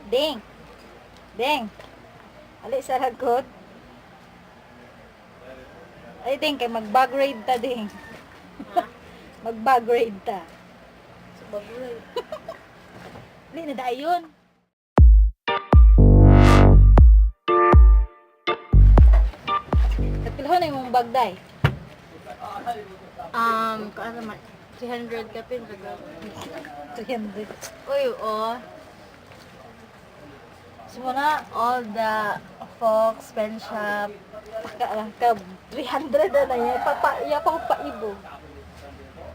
Ding. Ding. Ali sa ragot. Ay, Ding, kay mag-bag raid ta, Ding. Mag-bag raid ta. Sa baboy. Ali, na dayon. Nagpilho na yung bag, day. Kung ano man, 300 ka pin. 300. Uy, oh. Simula, All the folks, pen shop. ka 300 na yan. Ya pa ko paibo.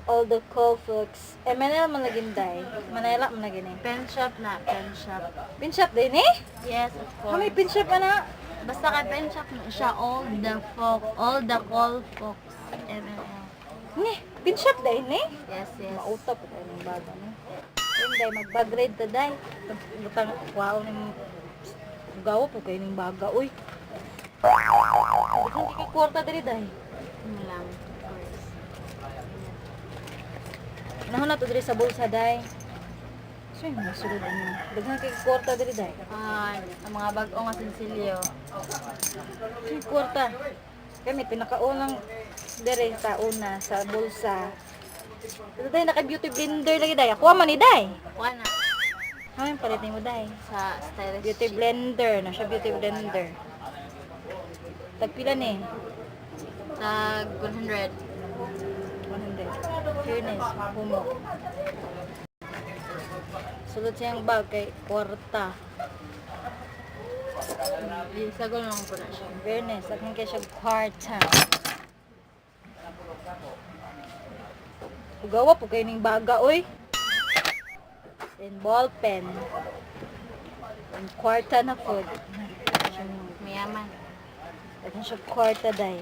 All the folks. Manila man laging, day. Manila man laging eh. Pen shop na, pen shop. Pin shop din eh? Yes, of course. May pin shop na. Basta kay pen shop na siya, all the call folks. MLL. Ni, pin shop din eh? Yes, yes. Mauta po tayo ng bago ni. Ayun, day, mag-bag-raid ta, day. Butang, wow, ng gawa po kayo ng baga, uy. Butang kikikwarta dali, day. Yun lang, of course. Nahon na to dali sa bulsa, day. So, yung masulod ano. Daghang kikikwarta dali, day. Ang mga bag-o nga sinsilyo. Kikikwarta. Kami, pinakaunang dere sa una, sa bulsa. Ito, day, naka-beauty blender lagi, day. Ako man ni, day. Kuha na. Ay, palit mo, day. Sa stylist Beauty sheet. blender, na siya beauty blender. Tagpila ni. Tag 100. 100. Fairness, humo. Sulod siyang bag kay kwarta. Isagol naman ko na siya. Fairness, akin kay siya kwarta. Ugawa po kayo ng baga, oy. And ball pen. And kwarta na food. Mayaman. Akin siya kwarta, day.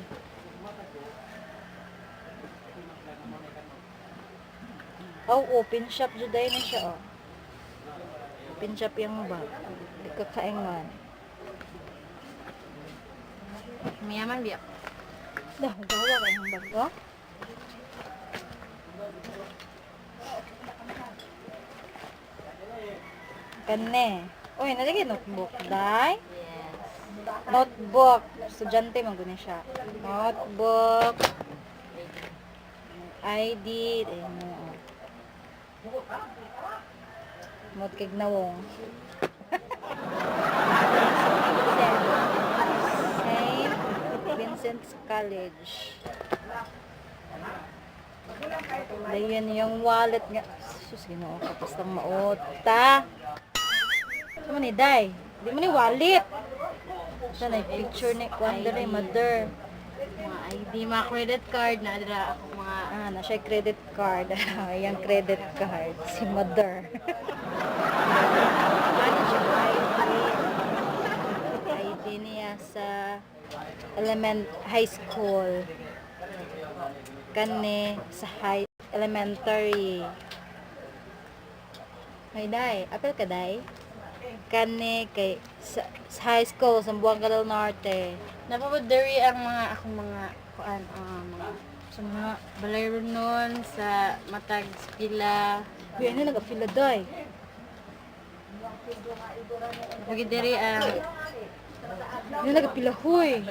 Oh, open shop juday na siya, oh. Open shop yung bag. Di ka kaingan. Mayaman biyak. Dah, gawa ka yung bag, oh. Kane. Uy, nalagay notebook, day. Yes. Notebook. Estudyante, maguna siya. Notebook. ID. Ayun mo, oh. Mot kig nawong. Saint Vincent's College. Dayan yung wallet nga. Sus, ginoo ka. Pastang maota. Ito mo ni Day. Di mo ni wallet. Ito na yung picture ni Wonder Mother. Mga ID, mga credit card na dira ako mga Na siya credit card. Ayan, credit card. Si Mother. Ano siya ID niya sa high school. Kani sa elementary. May day. Apel ka day? Kani kay sa high school sa Buanga del Norte. napapadari ang mga akong mga kuan mga sa mga balero nun sa matag pila Uy, ano nag-apila day? napagidiri ang Ano nag-apila huy?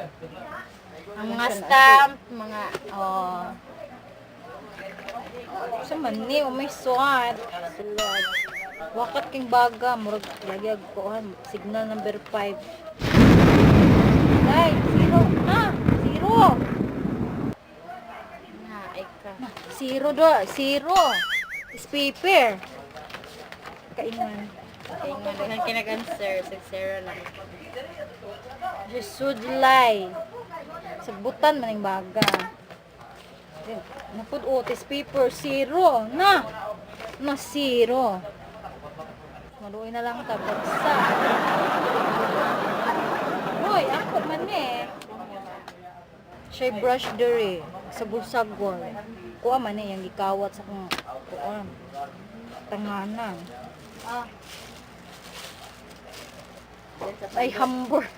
mga stamp mga Sa mani, may suat. Sulod. Wakat king baga, murag lagi agkuhan. Signal number 5. Day, zero. Zero. na ika Zero do, zero. Is paper. Kaingan. kay nga daghang kinag-answer sa zero lang Jesud lay. Sabutan man yung baga. Napud otis paper, zero. Na zero. Maluoy na lang tapos sa. Hoy, ako man eh. Siya brush dere sa busagol. Kuha man eh, yung gikawat sa kong kuha. Tanganan. Ay, hamburger.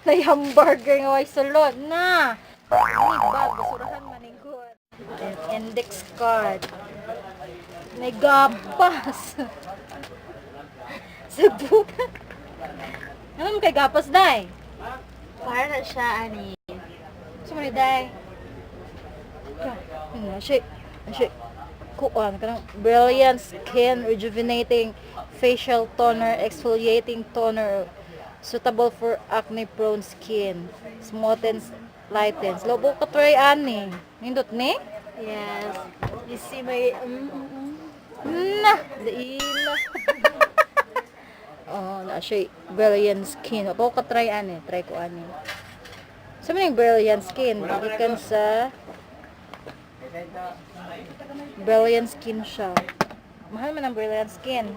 Ay, hamburger nga way sulod. Na! Ini bag, basurahan maningkot. Index card. May gapas. Sabukan. Ano mo kay gapas, day? Para siya, ani. Sumali, day. Siya. Kuan kanang brilliant skin rejuvenating facial toner, exfoliating toner, suitable for acne prone skin, smoothens, lightens. Lobo ka try ani. Nindot ni? Yes. You see my... Na, daila. Oh, na siya brilliant skin. Ako ka try ani, try ko ani. Sa maning brilliant skin, gikan sa brilliant skin siya. Mahal man ang brilliant skin.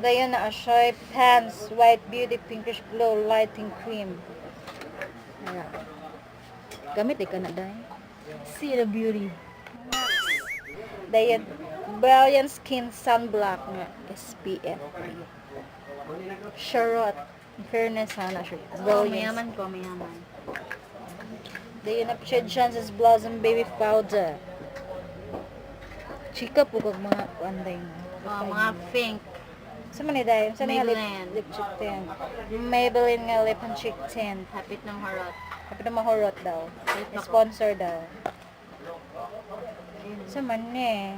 Dayon na siya pants, white beauty, pinkish glow, lighting cream. Ayan. Gamit ka na dahil. See the beauty. Dayon, brilliant skin sunblock nga, SPF 3. Charot. In fairness, sana siya. Brilliant. Mayaman. Dayon na siya Chances Blossom Baby Powder. Chika po kag mga kuanday mo. Mga pink. Sa man dahil, sa nga Maybelline. lip cheek tint. Maybelline nga lip and cheek tint. Hapit ng harot. Kapit na mahurot daw. Sponsor daw. Sa man eh.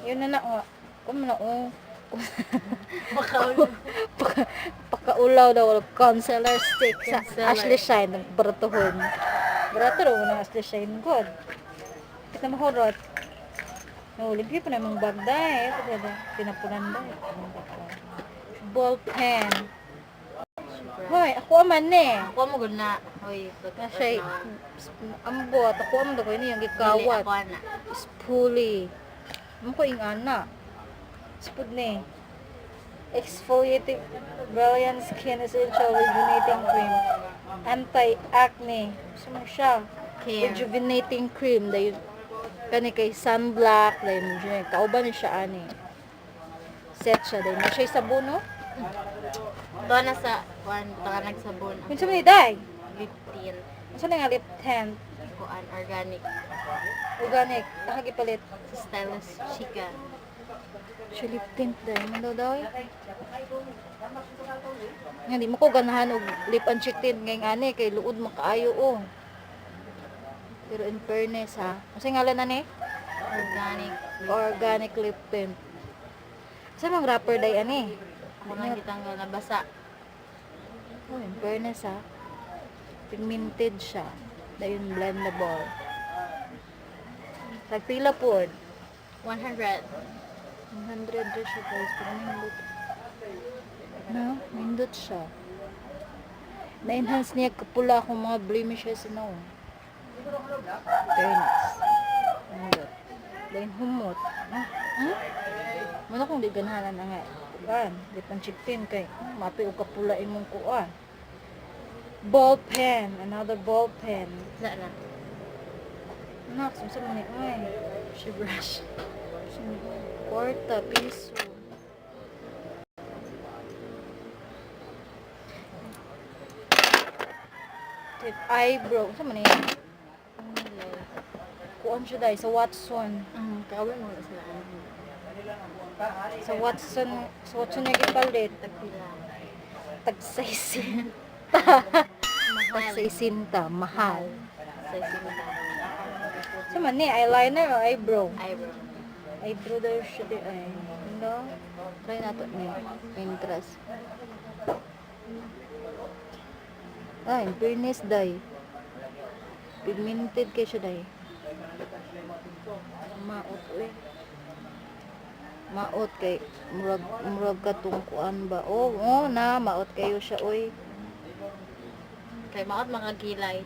Yun na nga. Kung na pakaulaw daw. Concealer stick sa Concealer. Ashley Shine. Baratuhon. Barato daw ng Ashley Shine. Good. Kapit na mahurot. Limpyo pa namang bag dahil. Pinapunan dahil. Ball pen. Hoy, ako aman eh. Ako mo gud na. Hoy, Nasay, ambot. Ako aman daw ini yung gikawat. Ako na. Spoolie. Ano ko yung ana? Spud ni. Exfoliating Brilliant Skin Essential Rejuvenating Cream. Anti-acne. Gusto mo siya. Care. Rejuvenating Cream. Dahil kani kay sunblock. Dahil kauban ni siya ani. Set siya. Dahil na siya sabon no? Doon na sa ka nagsabon. Kung sa mga day. Lip tint. Saan nga lip tint? Kuan organic. Organic. Nakagipalit. Stylish chica. Siya lip tint day. Ano daw eh? Nga di mo ko ganahan og lip and cheek tint ngayong ani. Kay luod makaayo oh. Pero in fairness ha. Kasi ngalan na ni? Organic. Organic lip tint. Saan mang wrapper day ani? Ako nang gitanggal na basa. Oh, in fairness ha. Pigmented siya. Dayon blendable. Tagpila po. 100. 100 rin siya guys. Pero nindot. No? Nindot siya. Na-enhance niya kapula akong mga blemishes no. Fairness. Nindot. Dayon humot. Muna kung di ganahan na nga. Kuan, di pang chitin kay mapi og kapula imong kuan. Ball pen, another ball pen. Sa na. Nak, sumsa man ni ay. She brush. Kwarta piso. Tip eyebrow, sumsa man ni? Kuan siya dai sa Watson. Kawin mo sila. Sa Watson niya gipalit. Tagpila. Tag-60. Mahal. Tag-60, mahal. Sa sinta. Sa man ni, eyeliner o eyebrow? Eyebrow. Eyebrow daw siya di ay. Ano? Try nato ni interest. In fairness day. Pigmented kay siya day. Maot eh. Maot kay murag katungkuan ba? Oh, na maot kayo siya oy. Kay maot makagilay.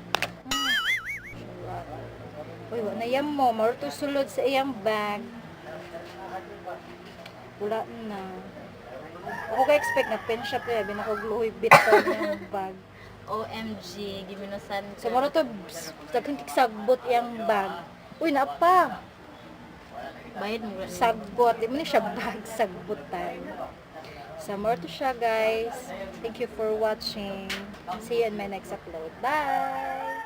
Uy, wala na yan mo. Maruto sulod sa iyang bag. Wala na. Ako ka-expect na pen shop eh. Binakagluhoy bitaw niyang bag. OMG, giminusan ka. So, maruto, daghang sagbot iyang bag. Uy, naapa. Bayad mo. Sagbot. Di mo ni siya bag. Sagbutan. So, maruto siya, guys. Thank you for watching. See you in my next upload. Bye!